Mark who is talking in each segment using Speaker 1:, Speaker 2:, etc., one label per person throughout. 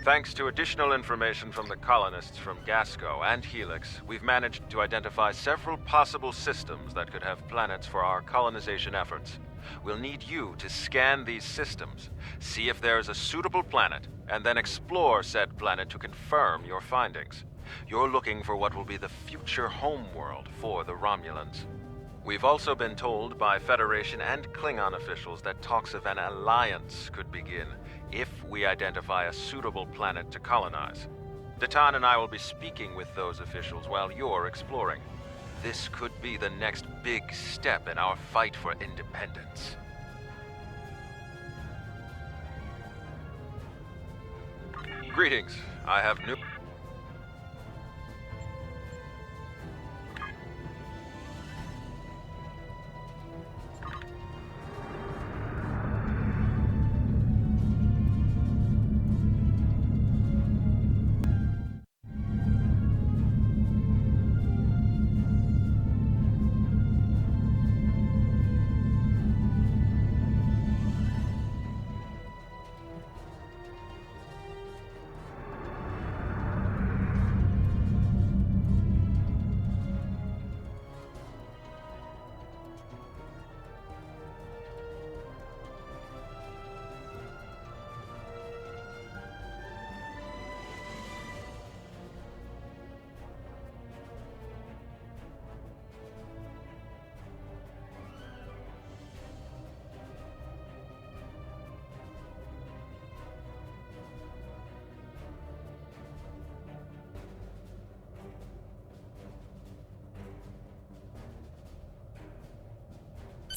Speaker 1: Thanks to additional information from the colonists from Gasco and Helix, we've managed to identify several possible systems that could have planets for our colonization efforts. We'll need you to scan these systems, see if there is a suitable planet, and then explore said planet to confirm your findings. You're looking for what will be the future homeworld for the Romulans. We've also been told by Federation and Klingon officials that talks of an alliance could begin if we identify a suitable planet to colonize. Datan and I will be speaking with those officials while you're exploring. This could be the next big step in our fight for independence. Greetings. I have new...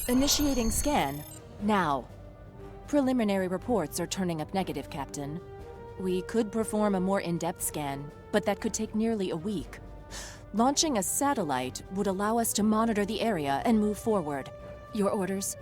Speaker 2: Initiating scan, now. Preliminary reports are turning up negative, Captain. We could perform a more in-depth scan, but that could take nearly a week. Launching a satellite would allow us to monitor the area and move forward. Your orders?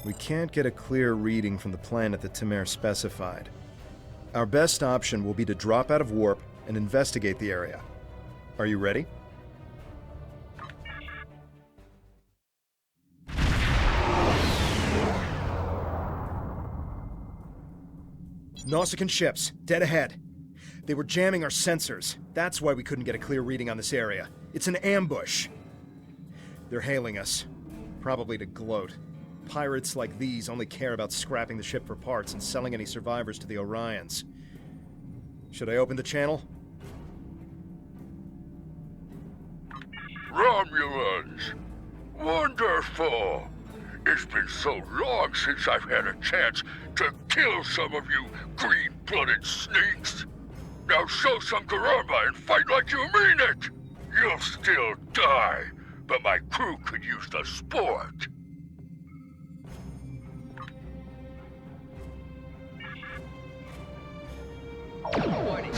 Speaker 3: We can't get a clear reading from the planet that Temer specified. Our best option will be to drop out of warp and investigate the area. Are you ready? Nausicaan ships, dead ahead. They were jamming our sensors. That's why we couldn't get a clear reading on this area. It's an ambush. They're hailing us. Probably to gloat. Pirates like these only care about scrapping the ship for parts and selling any survivors to the Orions. Should I open the channel?
Speaker 4: Romulans! Wonderful! It's been so long since I've had a chance to kill some of you green-blooded sneaks. Now show some garamba and fight like you mean it! You'll still die, but my crew could use the sport.
Speaker 5: Warning.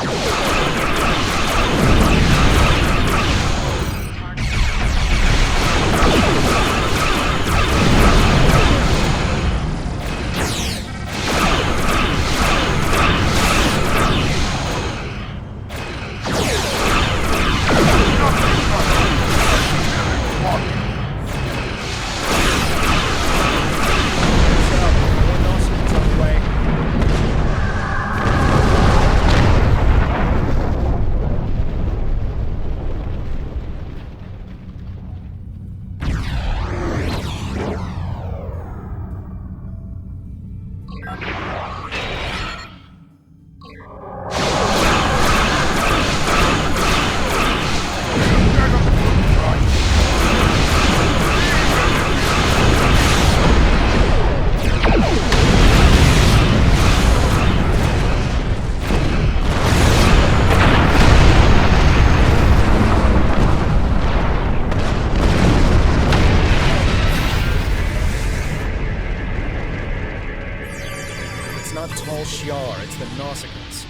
Speaker 3: not Tal Shiar, it's the Nausicaans.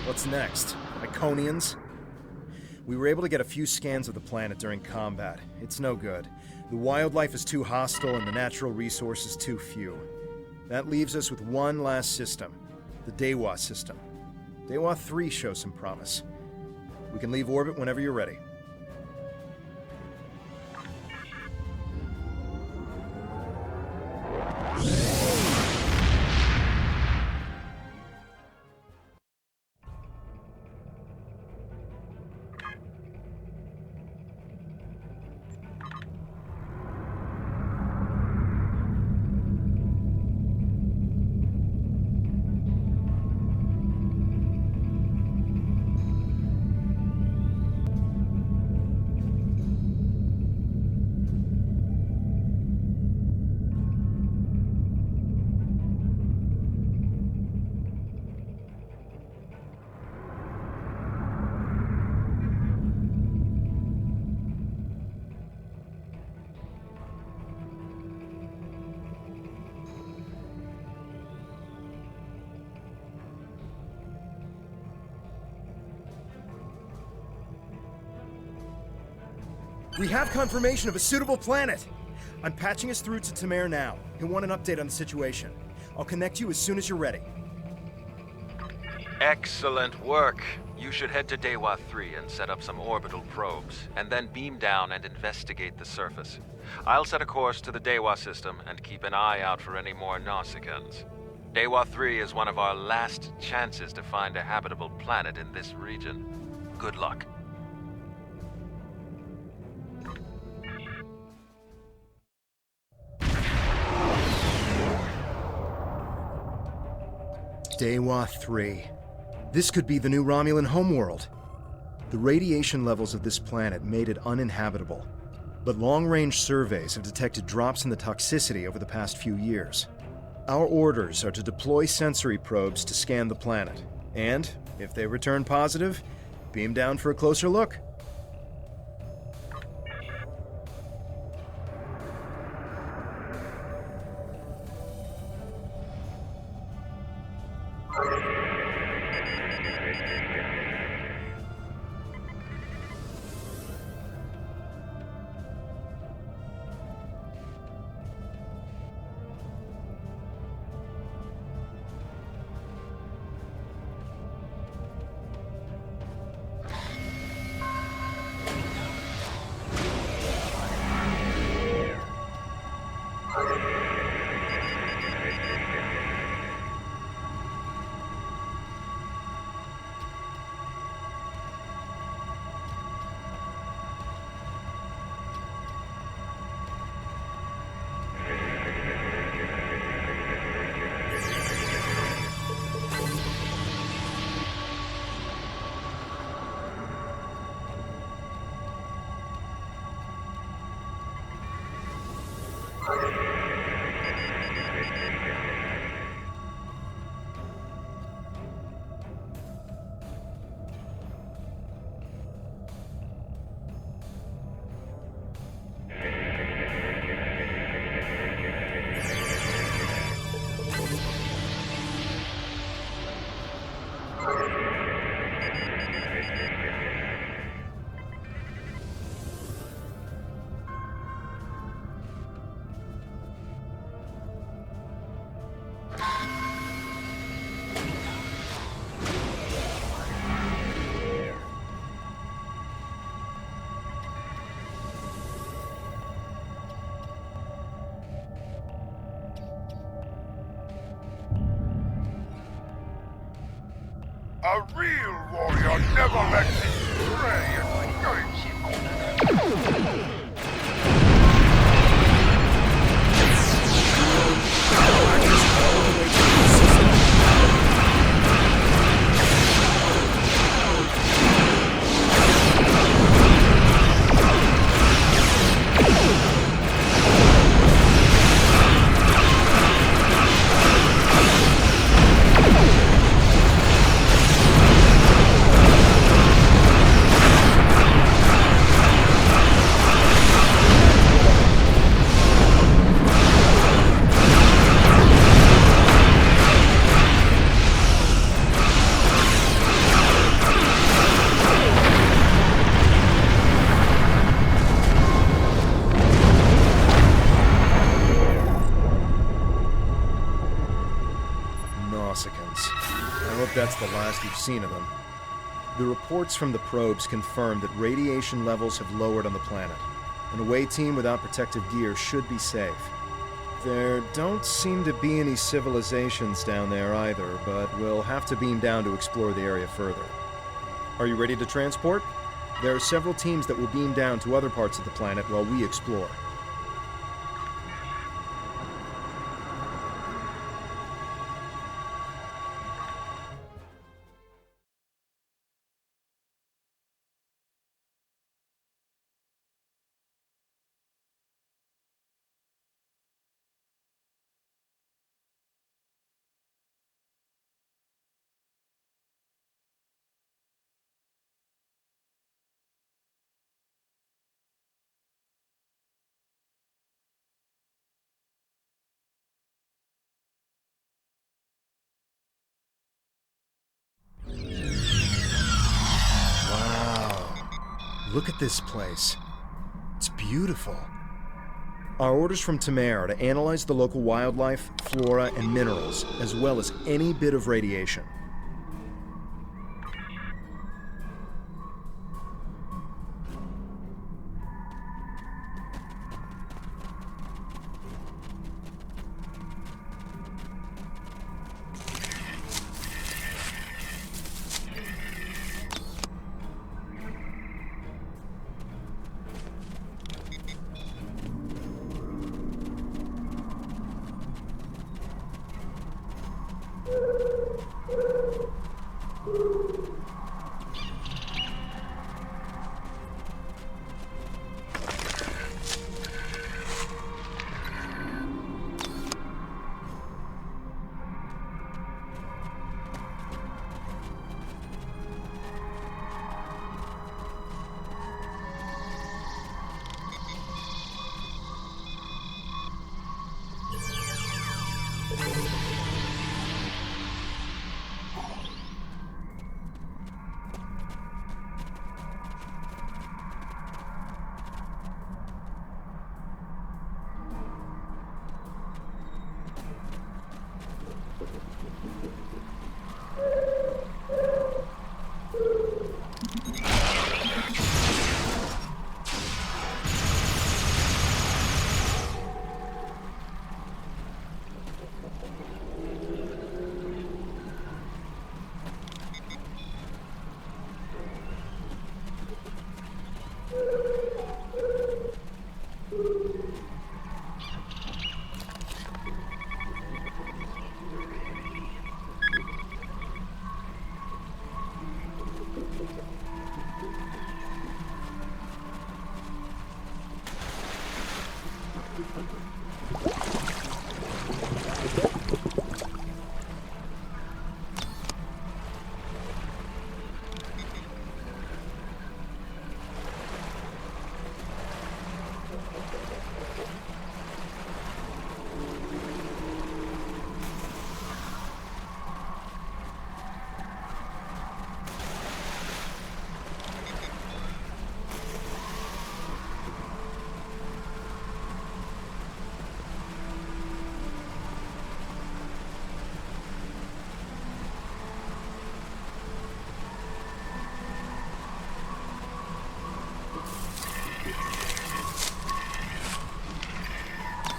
Speaker 3: What's next? Iconians? We were able to get a few scans of the planet during combat. It's no good. The wildlife is too hostile and the natural resources too few. That leaves us with one last system, the Dewa system. Dewa 3 shows some promise. We can leave orbit whenever you're ready. We have confirmation of a suitable planet! I'm patching us through to Temer now. He'll want an update on the situation. I'll connect you as soon as you're ready.
Speaker 1: Excellent work. You should head to Dewa 3 and set up some orbital probes, and then beam down and investigate the surface. I'll set a course to the Dewa system and keep an eye out for any more Nausicaans. Dewa 3 is one of our last chances to find a habitable planet in this region. Good luck.
Speaker 3: Dewa 3. This could be the new Romulan homeworld. The radiation levels of this planet made it uninhabitable, but long-range surveys have detected drops in the toxicity over the past few years. Our orders are to deploy sensory probes to scan the planet, and, if they return positive, beam down for a closer look.
Speaker 4: A real warrior never lets his prey escape.
Speaker 3: Nausicaans. I hope that's the last you've seen of them. The reports from the probes confirm that radiation levels have lowered on the planet. An away team without protective gear should be safe. There don't seem to be any civilizations down there either, but we'll have to beam down to explore the area further. Are you ready to transport? There are several teams that will beam down to other parts of the planet while we explore. Look at this place. It's beautiful. Our orders from Temer are to analyze the local wildlife, flora, and minerals, as well as any bit of radiation.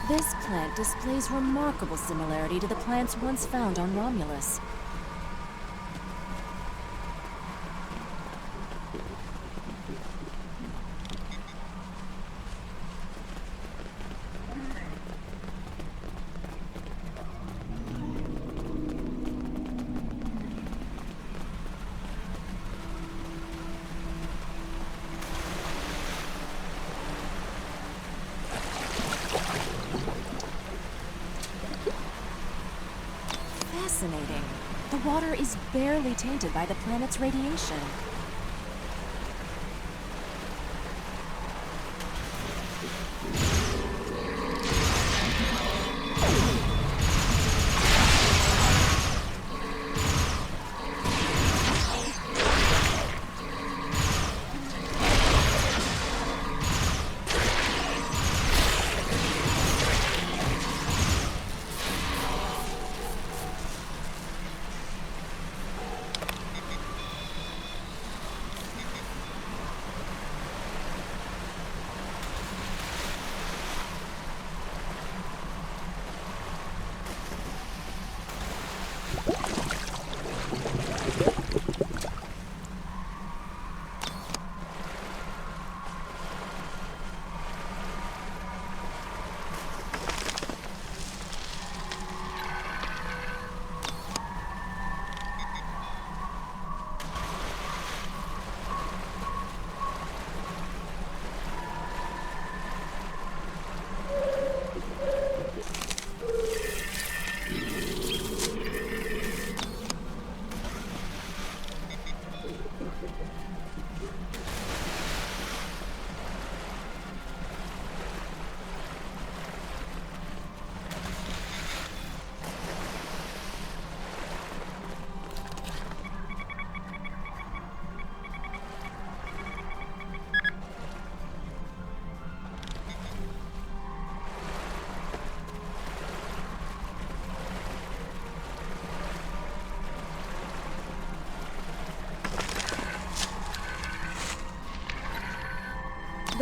Speaker 2: This plant displays remarkable similarity to the plants once found on Romulus. Fascinating. The water is barely tainted by the planet's radiation.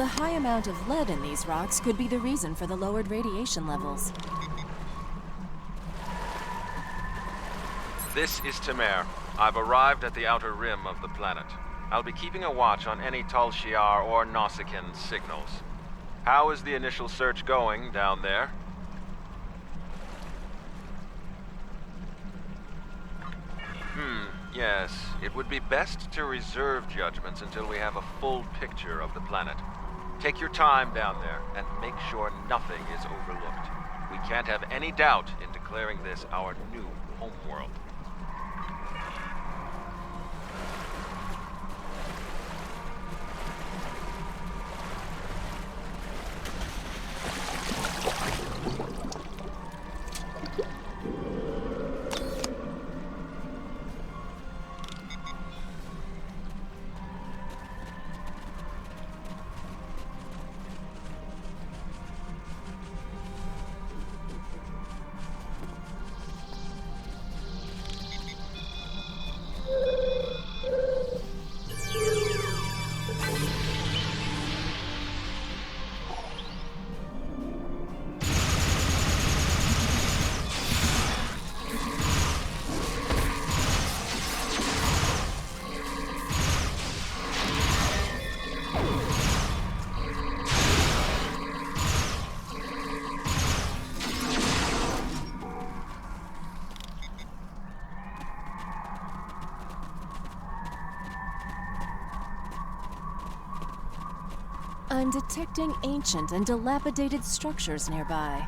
Speaker 2: The high amount of lead in these rocks could be the reason for the lowered radiation levels.
Speaker 1: This is Temer. I've arrived at the outer rim of the planet. I'll be keeping a watch on any Tal Shiar or Nausicaan signals. How is the initial search going down there? Yes. It would be best to reserve judgments until we have a full picture of the planet. Take your time down there, and make sure nothing is overlooked. We can't have any doubt in declaring this our new homeworld.
Speaker 2: I'm detecting ancient and dilapidated structures nearby.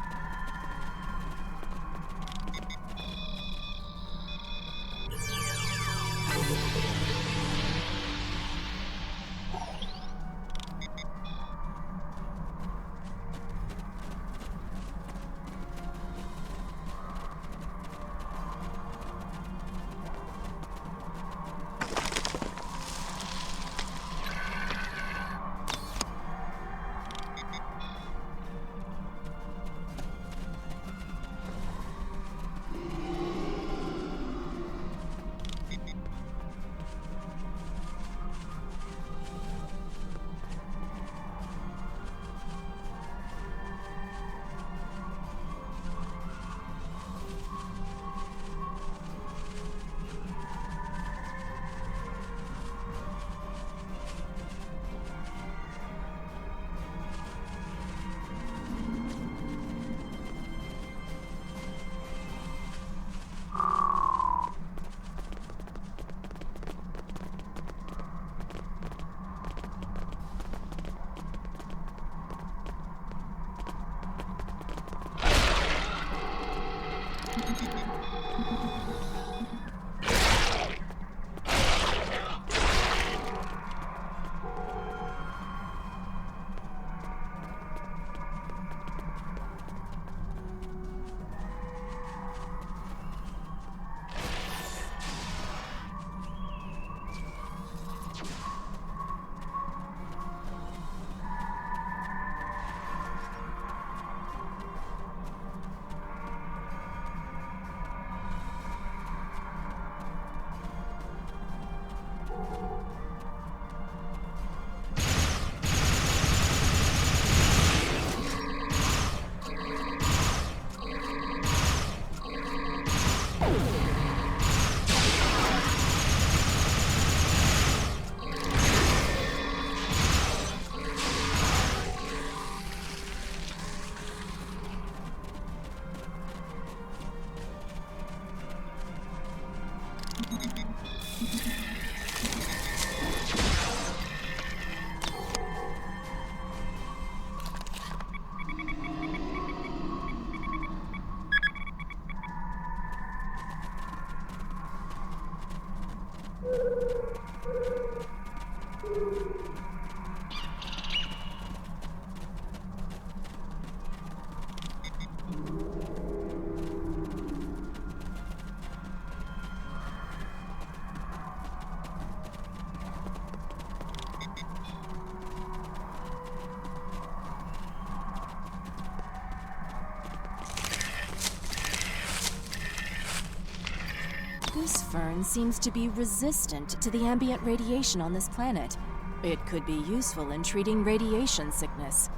Speaker 2: This fern seems to be resistant to the ambient radiation on this planet. It could be useful in treating radiation sickness.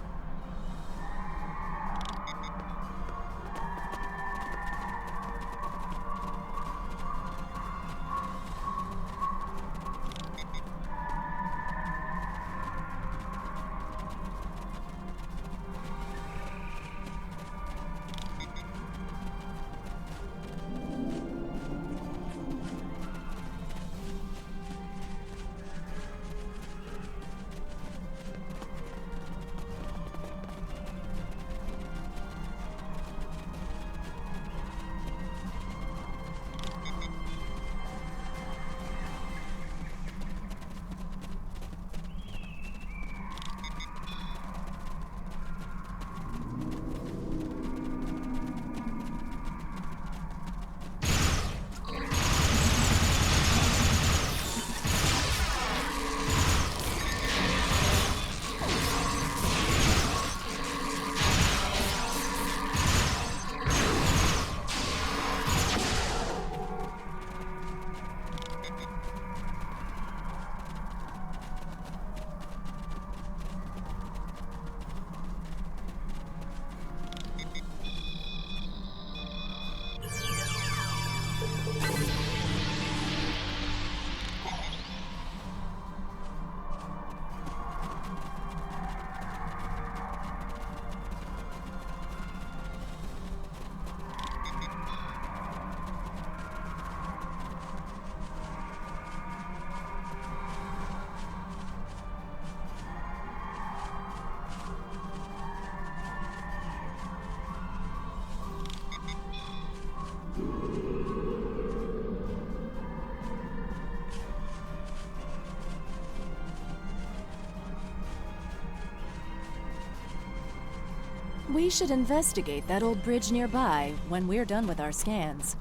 Speaker 2: We should investigate that old bridge nearby when we're done with our scans.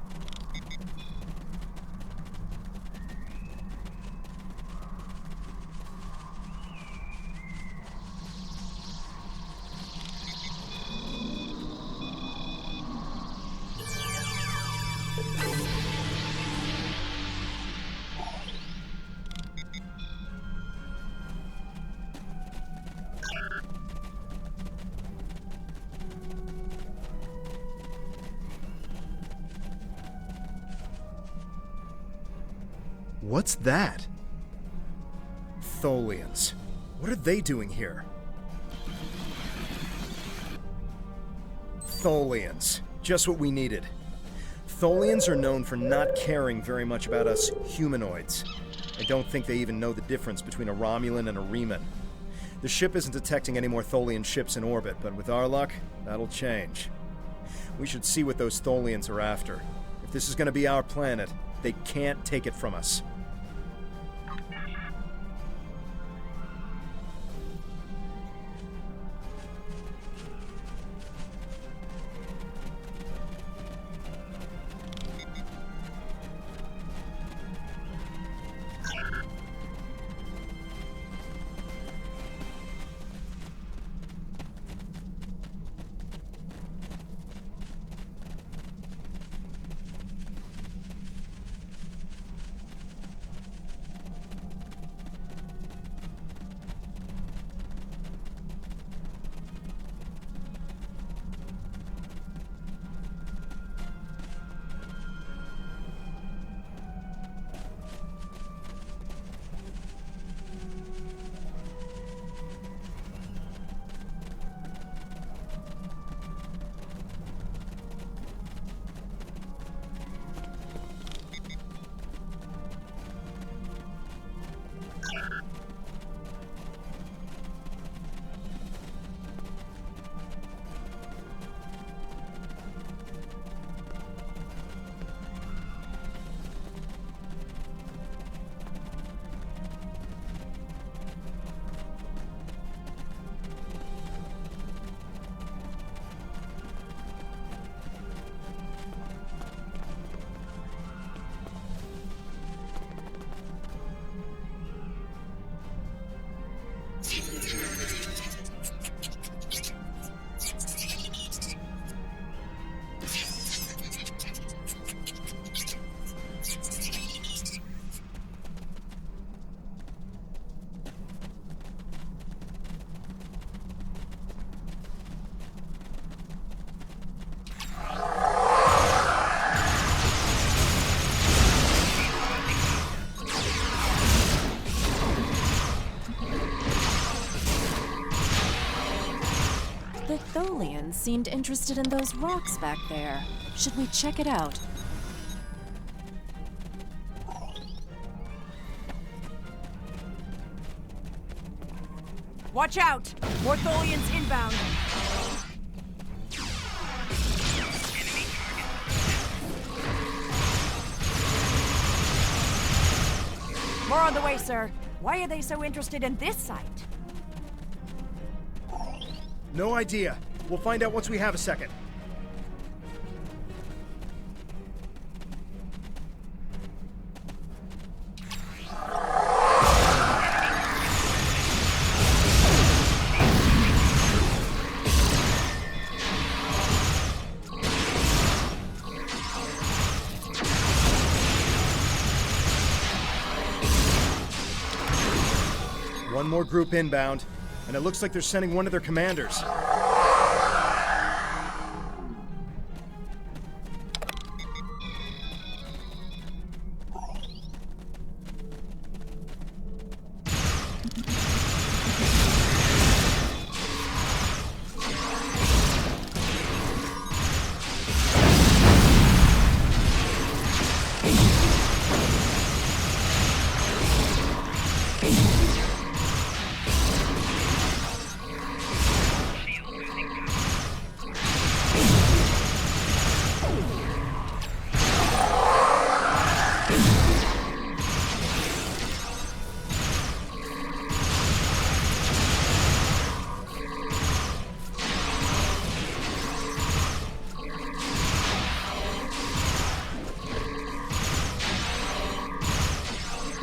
Speaker 3: What's that? Tholians. What are they doing here? Tholians. Just what we needed. Tholians are known for not caring very much about us humanoids. I don't think they even know the difference between a Romulan and a Reman. The ship isn't detecting any more Tholian ships in orbit, but with our luck, that'll change. We should see what those Tholians are after. If this is going to be our planet, they can't take it from us.
Speaker 2: seemed interested in those rocks back there. Should we check it out?
Speaker 6: Watch out! More Tholians inbound. More on the way, sir. Why are they so interested in this site?
Speaker 3: No idea. We'll find out once we have a second. One more group inbound, and it looks like they're sending one of their commanders.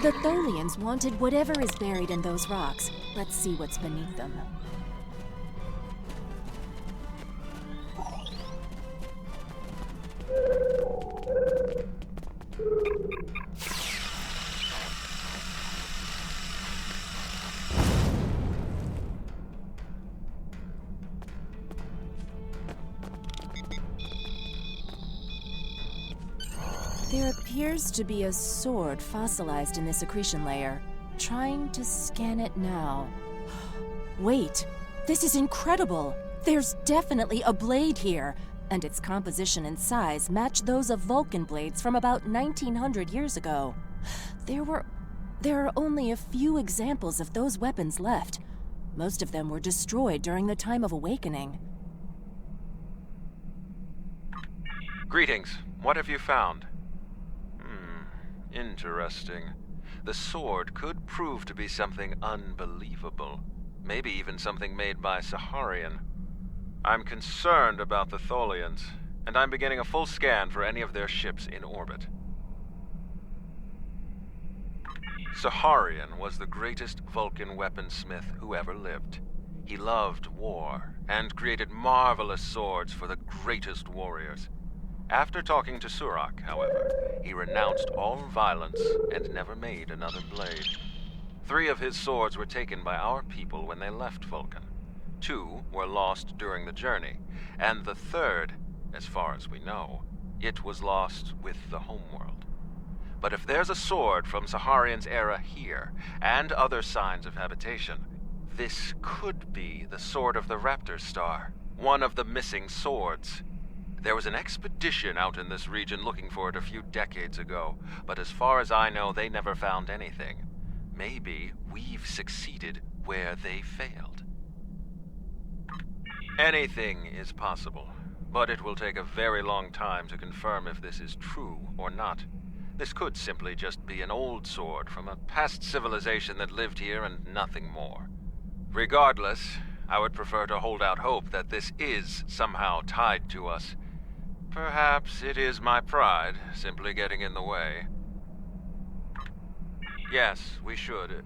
Speaker 2: The Tholians wanted whatever is buried in those rocks. Let's see what's beneath them. There appears to be a sword fossilized in this accretion layer. Trying to scan it now. Wait, this is incredible! There's definitely a blade here, and its composition and size match those of Vulcan blades from about 1900 years ago. There are only a few examples of those weapons left. Most of them were destroyed during the time of Awakening.
Speaker 1: Greetings. What have you found? Interesting. The sword could prove to be something unbelievable. Maybe even something made by Saharian. I'm concerned about the Tholians, and I'm beginning a full scan for any of their ships in orbit. Saharian was the greatest Vulcan weaponsmith who ever lived. He loved war, and created marvelous swords for the greatest warriors. After talking to Surak, however, he renounced all violence and never made another blade. 3 of his swords were taken by our people when they left Vulcan. 2 were lost during the journey, and the 3rd, as far as we know, it was lost with the homeworld. But if there's a sword from Saharian's era here, and other signs of habitation, this could be the Sword of the Raptor Star, one of the missing swords. There was an expedition out in this region looking for it a few decades ago, but as far as I know, they never found anything. Maybe we've succeeded where they failed. Anything is possible, but it will take a very long time to confirm if this is true or not. This could simply just be an old sword from a past civilization that lived here and nothing more. Regardless, I would prefer to hold out hope that this is somehow tied to us. Perhaps it is my pride simply getting in the way. Yes, we should.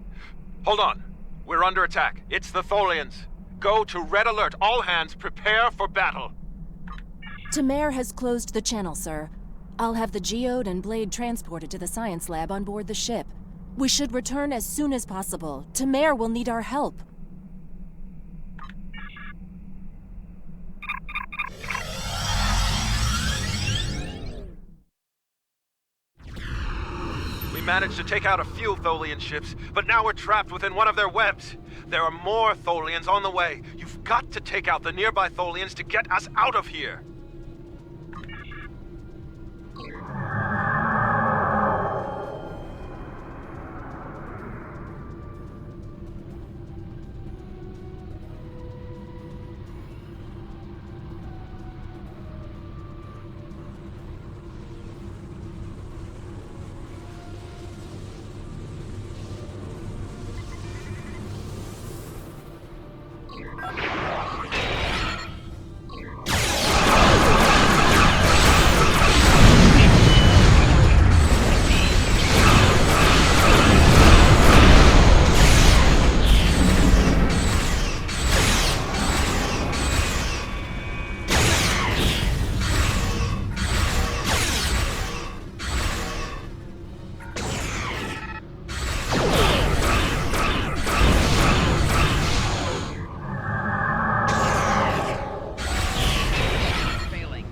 Speaker 1: Hold on! We're under attack. It's the Tholians. Go to Red Alert. All hands prepare for battle.
Speaker 2: Temer has closed the channel, sir. I'll have the geode and blade transported to the science lab on board the ship. We should return as soon as possible. Temer will need our help.
Speaker 1: We managed to take out a few Tholian ships, but now we're trapped within one of their webs. There are more Tholians on the way. You've got to take out the nearby Tholians to get us out of here!
Speaker 5: Failing.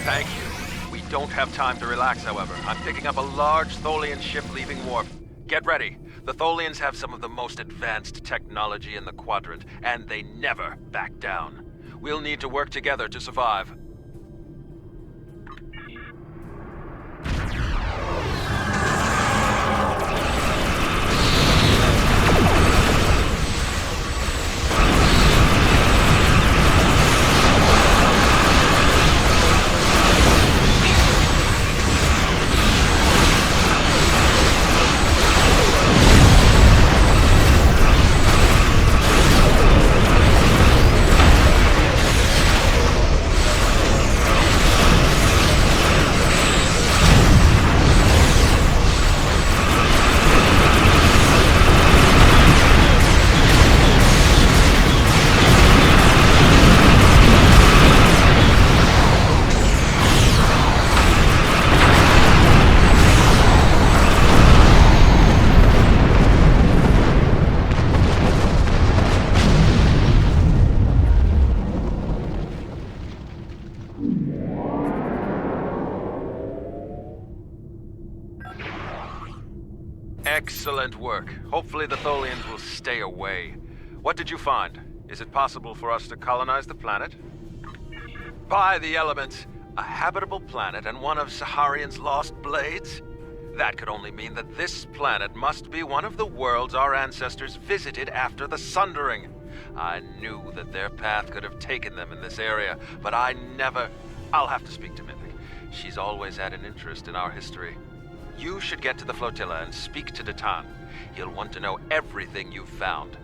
Speaker 1: Thank you. We don't have time to relax, however. I'm picking up a large Tholian ship leaving wharf. Get ready. The Tholians have some of the most advanced technology in the quadrant, and they never back down. We'll need to work together to survive. Excellent work. Hopefully the Tholians will stay away. What did you find? Is it possible for us to colonize the planet? By the elements! A habitable planet and one of Saharian's lost blades? That could only mean that this planet must be one of the worlds our ancestors visited after the Sundering. I knew that their path could have taken them in this area, but I never... I'll have to speak to Mythic. She's always had an interest in our history. You should get to the flotilla and speak to Datan. He'll want to know everything you've found.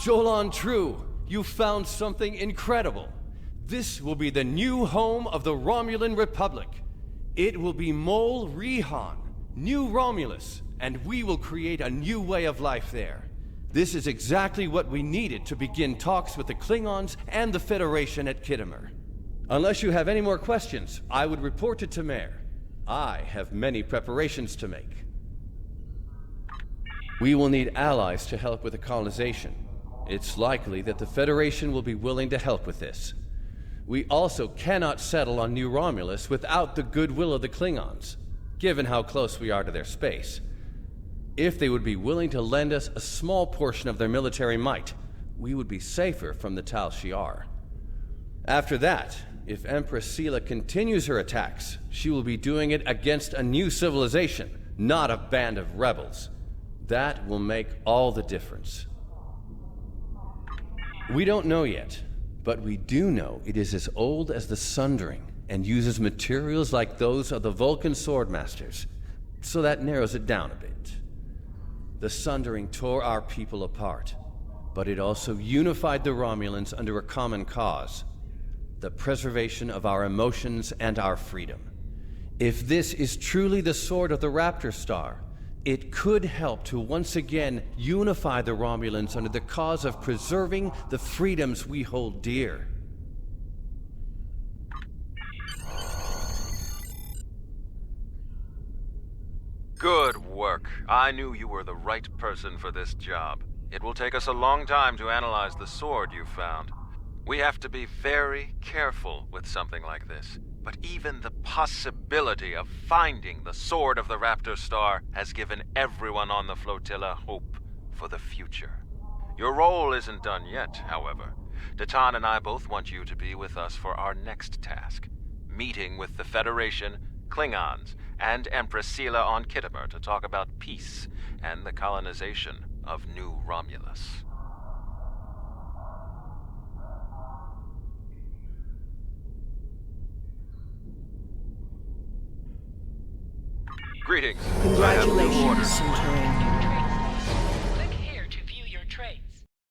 Speaker 7: Jolan True, you found something incredible. This will be the new home of the Romulan Republic. It will be Mol Rihan, New Romulus, and we will create a new way of life there. This is exactly what we needed to begin talks with the Klingons and the Federation at Temer. Unless you have any more questions, I would report to Temer. I have many preparations to make. We will need allies to help with the colonization. It's likely that the Federation will be willing to help with this. We also cannot settle on New Romulus without the goodwill of the Klingons, given how close we are to their space. If they would be willing to lend us a small portion of their military might, we would be safer from the Tal Shiar. After that, if Empress Sela continues her attacks, she will be doing it against a new civilization, not a band of rebels. That will make all the difference. We don't know yet, but we do know it is as old as the Sundering and uses materials like those of the Vulcan Swordmasters, so that narrows it down a bit. The Sundering tore our people apart, but it also unified the Romulans under a common cause: the preservation of our emotions and our freedom. If this is truly the sword of the Raptor Star, it could help to once again unify the Romulans under the cause of preserving the freedoms we hold dear.
Speaker 1: Good work. I knew you were the right person for this job. It will take us a long time to analyze the sword you found. We have to be very careful with something like this. But even the possibility of finding the sword of the Raptor Star has given everyone on the flotilla hope for the future. Your role isn't done yet, however. Datan and I both want you to be with us for our next task: meeting with the Federation, Klingons, and Empress Sela on Temer to talk about peace and the colonization of New Romulus. Greetings.
Speaker 2: Congratulations, Centurion.